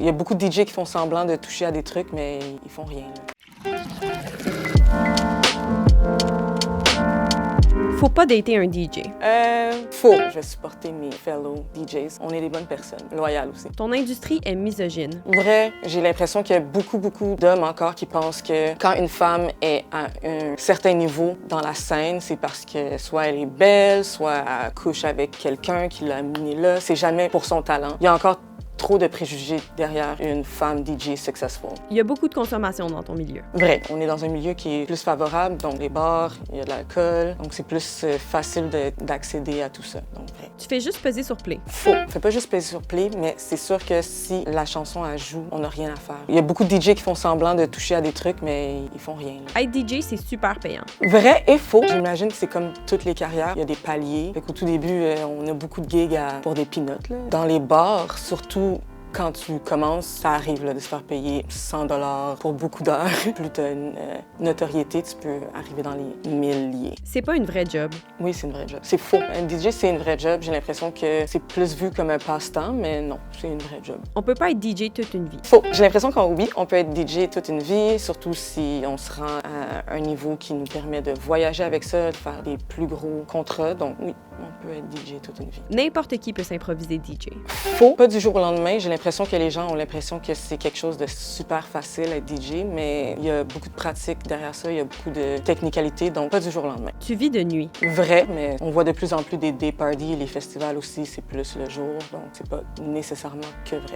y a beaucoup de DJ qui font semblant de toucher à des trucs, mais ils font rien. Faut pas dater un DJ. Faut. Je vais supporter mes fellow DJs. On est des bonnes personnes, loyales aussi. Ton industrie est misogyne. Vrai, j'ai l'impression qu'il y a beaucoup d'hommes encore qui pensent que quand une femme est à un certain niveau dans la scène, c'est parce que soit elle est belle, soit elle couche avec quelqu'un qui l'a amenée là. C'est jamais pour son talent. Il y a encore trop de préjugés derrière une femme DJ successful. Il y a beaucoup de consommation dans ton milieu. Vrai, on est dans un milieu qui est plus favorable, donc les bars, il y a de l'alcool, donc c'est plus facile d'accéder à tout ça, donc vrai. Tu fais juste peser sur play. Faux. On fait pas juste peser sur play, mais c'est sûr que si la chanson elle joue, on n'a rien à faire. Il y a beaucoup de DJ qui font semblant de toucher à des trucs, mais ils font rien. Là. Être DJ, c'est super payant. Vrai et faux. J'imagine que c'est comme toutes les carrières, il y a des paliers. Fait qu'au tout début, on a beaucoup de gigs pour des peanuts. Là. Dans les bars, surtout, quand tu commences, ça arrive là, de se faire payer 100 $ pour beaucoup d'heures. Plus tu as une notoriété, tu peux arriver dans les milliers. C'est pas une vraie job. Oui, c'est une vraie job. C'est faux. Un DJ, c'est une vraie job. J'ai l'impression que c'est plus vu comme un passe-temps, mais non, c'est une vraie job. On peut pas être DJ toute une vie. Faux. J'ai l'impression oui, on peut être DJ toute une vie, surtout si on se rend à un niveau qui nous permet de voyager avec ça, de faire des plus gros contrats. Donc oui, on peut être DJ toute une vie. N'importe qui peut s'improviser DJ. Faux. Pas du jour au lendemain. J'ai l'impression que les gens ont l'impression que c'est quelque chose de super facile être DJ, mais il y a beaucoup de pratiques derrière ça, il y a beaucoup de technicalité, donc pas du jour au lendemain. Tu vis de nuit. Vrai, mais on voit de plus en plus des day parties, les festivals aussi, c'est plus le jour, donc c'est pas nécessairement que vrai.